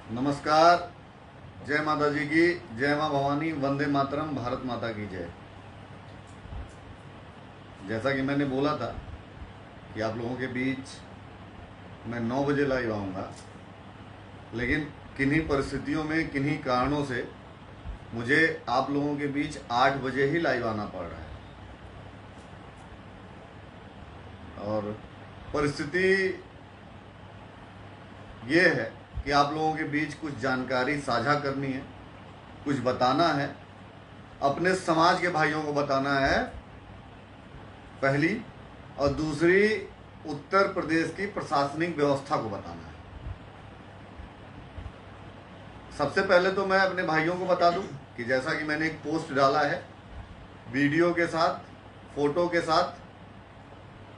नमस्कार। जय माता जी की, जय माँ भवानी, वंदे मातरम, भारत माता की जय। जैसा कि मैंने बोला था कि आप लोगों के बीच मैं 9 बजे लाइव आऊँगा, लेकिन किन्हीं परिस्थितियों में, किन्हीं कारणों से मुझे आप लोगों के बीच 8 बजे ही लाइव आना पड़ रहा है। और परिस्थिति ये है कि आप लोगों के बीच कुछ जानकारी साझा करनी है, कुछ बताना है, अपने समाज के भाइयों को बताना है पहली, और दूसरी उत्तर प्रदेश की प्रशासनिक व्यवस्था को बताना है। सबसे पहले तो मैं अपने भाइयों को बता दूं कि जैसा कि मैंने एक पोस्ट डाला है वीडियो के साथ, फोटो के साथ,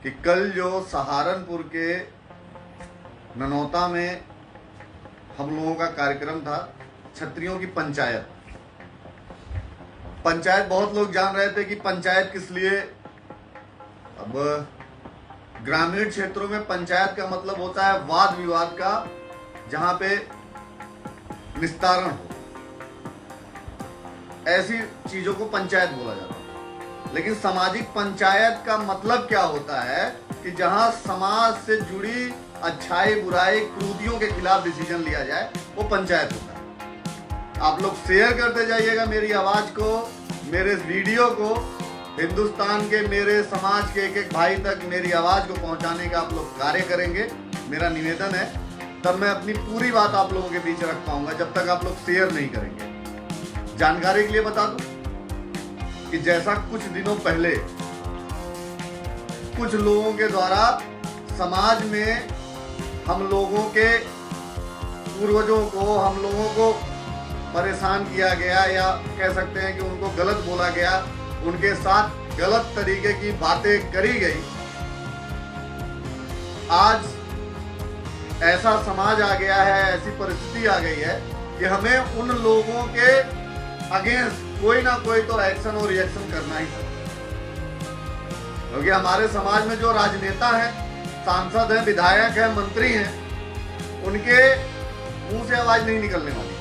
कि कल जो सहारनपुर के ननौता में हम लोगों का कार्यक्रम था, छत्रियों की पंचायत। बहुत लोग जान रहे थे कि पंचायत किस लिए। अब ग्रामीण क्षेत्रों में पंचायत का मतलब होता है वाद विवाद का, जहां पे निस्तारण हो, ऐसी चीजों को पंचायत बोला जाता है। लेकिन सामाजिक पंचायत का मतलब क्या होता है कि जहां समाज से जुड़ी अच्छाई बुराई क्रूतियों के खिलाफ डिसीजन लिया जाए, वो पंचायत होता है। आप लोग शेयर करते जाइएगा मेरी आवाज को, मेरे इस वीडियो को, हिंदुस्तान के मेरे समाज के एक एक भाई तक मेरी आवाज को पहुंचाने का आप लोग कार्य करेंगे, मेरा निवेदन है। तब मैं अपनी पूरी बात आप लोगों के बीच रख पाऊंगा, जब तक आप लोग शेयर नहीं करेंगे। जानकारी के लिए बता दूं कि जैसा कुछ दिनों पहले कुछ लोगों के द्वारा समाज में हम लोगों के पूर्वजों को, हम लोगों को परेशान किया गया, या कह सकते हैं कि उनको गलत बोला गया, उनके साथ गलत तरीके की बातें करी गई। आज ऐसा समाज आ गया है, ऐसी परिस्थिति आ गई है कि हमें उन लोगों के अगेंस्ट कोई ना कोई तो एक्शन और रिएक्शन करना ही पड़ेगा। क्योंकि हमारे समाज में जो राजनेता हैं, सांसद हैं, विधायक हैं, मंत्री हैं, उनके मुंह से आवाज नहीं निकलने वाली।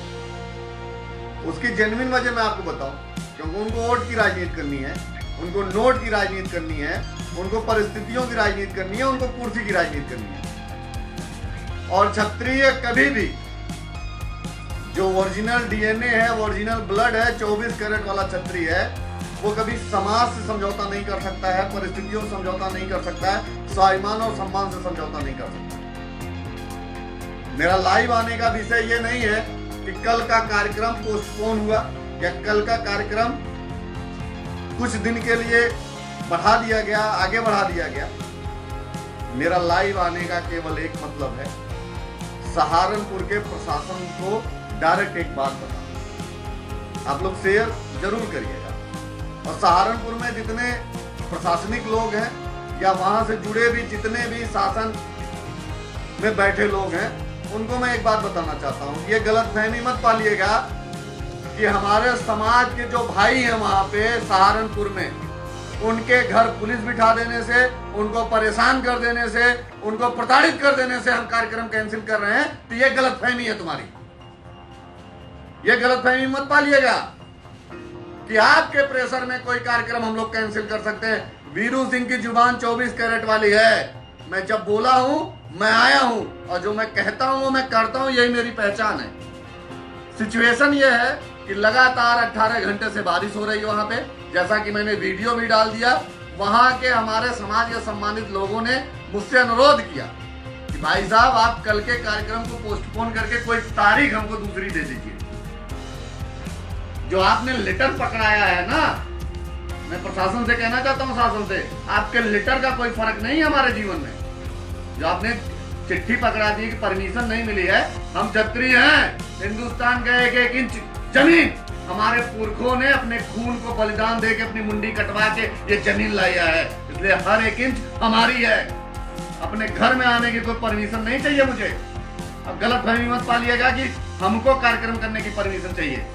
उसकी जेन्युइन वजह मैं आपको बताऊं, क्योंकि उनको वोट की राजनीति करनी है, उनको नोट की राजनीति करनी है, उनको परिस्थितियों की राजनीति करनी है, उनको कुर्सी की राजनीति करनी है। और क्षत्रिय कभी भी जो ओरिजिनल डीएनए है, ओरिजिनल ब्लड है, 24 कैरेट वाला क्षत्रिय है, वो कभी समाज से समझौता नहीं कर सकता है, परिस्थितियों से समझौता नहीं कर सकता है, स्वाभिमान और सम्मान से समझौता नहीं कर सकता। मेरा लाइव आने का विषय ये नहीं है कि कल का कार्यक्रम पोस्टपोन हुआ या कल का कार्यक्रम कुछ दिन के लिए बढ़ा दिया गया, आगे बढ़ा दिया गया। मेरा लाइव आने का केवल एक मतलब है, सहारनपुर के प्रशासन को डायरेक्ट एक बात बताना। आप लोग शेयर जरूर करिएगा, और सहारनपुर में जितने प्रशासनिक लोग हैं या वहां से जुड़े भी जितने भी शासन में बैठे लोग हैं, उनको मैं एक बात बताना चाहता हूं। ये गलतफहमी मत पालिएगा कि हमारे समाज के जो भाई हैं वहां पे सहारनपुर में, उनके घर पुलिस बिठा देने से, उनको परेशान कर देने से, उनको प्रताड़ित कर देने से हम कार्यक्रम कैंसिल कर रहे हैं, तो ये गलतफहमी है तुम्हारी। ये गलतफहमी मत पालिएगा कि आपके प्रेशर में कोई कार्यक्रम हम लोग कैंसिल कर सकते हैं। वीरू सिंह की जुबान 24 कैरेट वाली है। मैं जब बोला हूं, मैं आया हूं, और जो मैं कहता हूं वो मैं करता हूं, यही मेरी पहचान है। सिचुएशन ये है कि लगातार 18 घंटे से बारिश हो रही है वहां पे, जैसा कि मैंने वीडियो भी डाल दिया। वहां के हमारे समाज के सम्मानित लोगों ने मुझसे अनुरोध किया कि भाई साहब, आप कल के कार्यक्रम को पोस्टपोन करके कोई तारीख हमको दूसरी दे दीजिए। जो आपने लेटर पकड़ाया है ना, मैं प्रशासन से कहना चाहता हूं, शासन से, आपके लेटर का कोई फर्क नहीं है हमारे जीवन में। जो आपने चिट्ठी पकड़ा दी कि परमिशन नहीं मिली है, हम क्षत्रिय हैं, हिंदुस्तान का एक एक इंच जमीन हमारे पुरखों ने अपने खून को बलिदान देके अपनी मुंडी कटवा के ये जमीन लाया है, इसलिए हर एक इंच हमारी है। अपने घर में आने की कोई परमिशन नहीं चाहिए मुझे। अब गलत फहमी मत पालिएगा कि हमको कार्यक्रम करने की परमिशन चाहिए।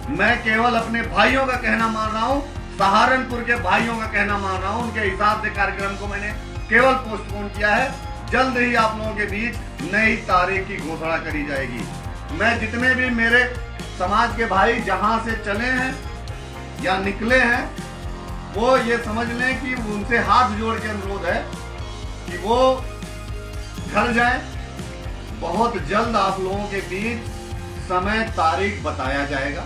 मैं केवल अपने भाइयों का कहना मान रहा हूं, सहारनपुर के भाइयों का कहना मान रहा हूं। उनके हिसाब से कार्यक्रम को मैंने केवल पोस्टपोन किया है। जल्द ही आप लोगों के बीच नई तारीख की घोषणा करी जाएगी। मैं जितने भी मेरे समाज के भाई जहां से चले हैं या निकले हैं, वो ये समझ लें कि उनसे हाथ जोड़ के अनुरोध है कि वो घर जाएं। बहुत जल्द आप लोगों के बीच समय तारीख बताया जाएगा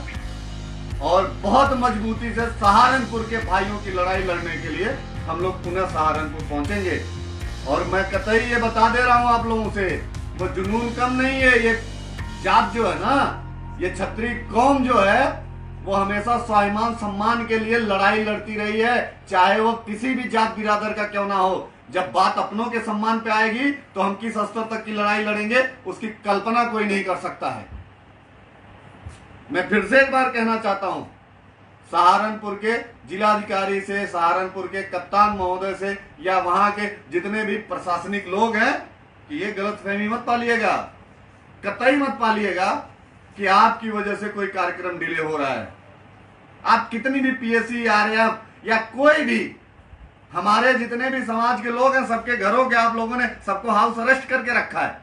और बहुत मजबूती से सहारनपुर के भाइयों की लड़ाई लड़ने के लिए हम लोग पुनः सहारनपुर पहुंचेंगे। और मैं कतई ये बता दे रहा हूं आप लोगों से, वो जुनून कम नहीं है। ये जात जो है ना, ये क्षत्रिय कौम जो है, वो हमेशा स्वाभिमान सम्मान के लिए लड़ाई लड़ती रही है, चाहे वो किसी भी जात बिरादर का क्यों ना हो। जब बात अपनों के सम्मान पे आएगी तो हम किस स्तर तक की लड़ाई लड़ेंगे उसकी कल्पना कोई नहीं कर सकता है। मैं फिर से एक बार कहना चाहता हूं, सहारनपुर के जिलाधिकारी से, सहारनपुर के कप्तान महोदय से या वहां के जितने भी प्रशासनिक लोग हैं कि ये गलतफहमी मत पालिएगा, कतई मत पालिएगा कि आपकी वजह से कोई कार्यक्रम डिले हो रहा है। आप कितनी भी पीएससी, आरएएफ या कोई भी, हमारे जितने भी समाज के लोग हैं, सबके घरों के आप लोगों ने सबको हाउस अरेस्ट करके रखा है।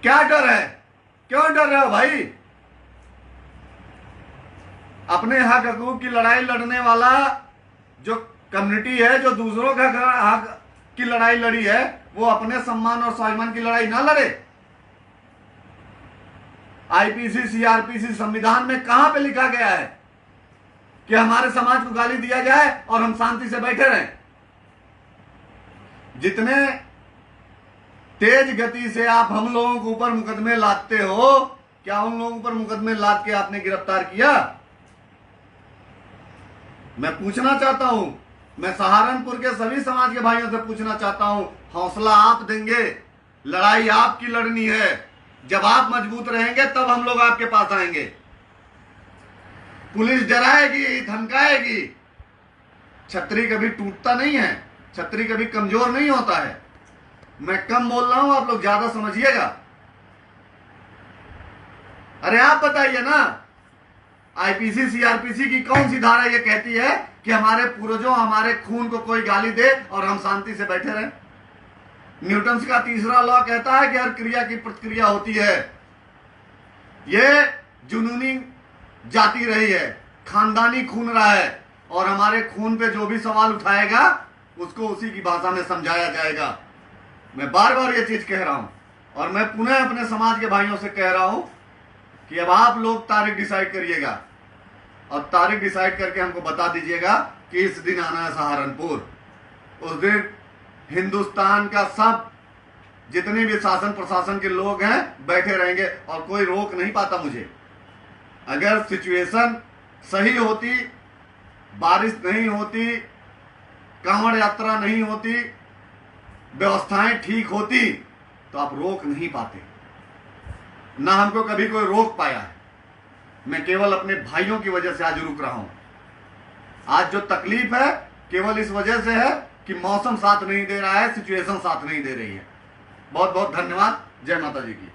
क्या डर है? क्यों डर रहे हो भाई? अपने हक हकूक की लड़ाई लड़ने वाला जो कम्युनिटी है, जो दूसरों का हक की लड़ाई लड़ी है, वो अपने सम्मान और स्वाभिमान की लड़ाई ना लड़े। आईपीसी, सीआरपीसी, संविधान में कहां पे लिखा गया है कि हमारे समाज को गाली दिया जाए और हम शांति से बैठे रहें? जितने तेज गति से आप हम लोगों के ऊपर मुकदमे लादते हो, क्या उन लोगों पर मुकदमे लाद के आपने गिरफ्तार किया? मैं पूछना चाहता हूं, मैं सहारनपुर के सभी समाज के भाइयों से पूछना चाहता हूं, हौसला आप देंगे, लड़ाई आपकी लड़नी है। जब आप मजबूत रहेंगे तब हम लोग आपके पास आएंगे। पुलिस डराएगी, धमकाएगी, छतरी कभी टूटता नहीं है, छतरी कभी कमजोर नहीं होता है। मैं कम बोल रहा हूं, आप लोग ज्यादा समझिएगा। अरे आप बताइए ना, आईपीसी, सीआरपीसी की कौन सी धारा ये कहती है कि हमारे पूर्वजों, हमारे खून को कोई गाली दे और हम शांति से बैठे रहें? न्यूटन का तीसरा लॉ कहता है कि हर क्रिया की प्रतिक्रिया होती है। ये जुनूनी जाती रही है, खानदानी खून रहा है, और हमारे खून पे जो भी सवाल उठाएगा उसको उसी की भाषा में समझाया जाएगा। मैं बार बार ये चीज कह रहा हूं और मैं पुनः अपने समाज के भाइयों से कह रहा हूं कि अब आप लोग तारीख डिसाइड करिएगा और तारीख डिसाइड करके हमको बता दीजिएगा कि इस दिन आना है सहारनपुर। उस दिन हिंदुस्तान का सब जितने भी शासन प्रशासन के लोग हैं बैठे रहेंगे और कोई रोक नहीं पाता मुझे। अगर सिचुएशन सही होती, बारिश नहीं होती, कांवड़ यात्रा नहीं होती, व्यवस्थाएं ठीक होती, तो आप रोक नहीं पाते। ना हमको कभी कोई रोक पाया है। मैं केवल अपने भाइयों की वजह से आज रुक रहा हूं। आज जो तकलीफ है केवल इस वजह से है कि मौसम साथ नहीं दे रहा है, सिचुएशन साथ नहीं दे रही है। बहुत बहुत धन्यवाद। जय माता जी की।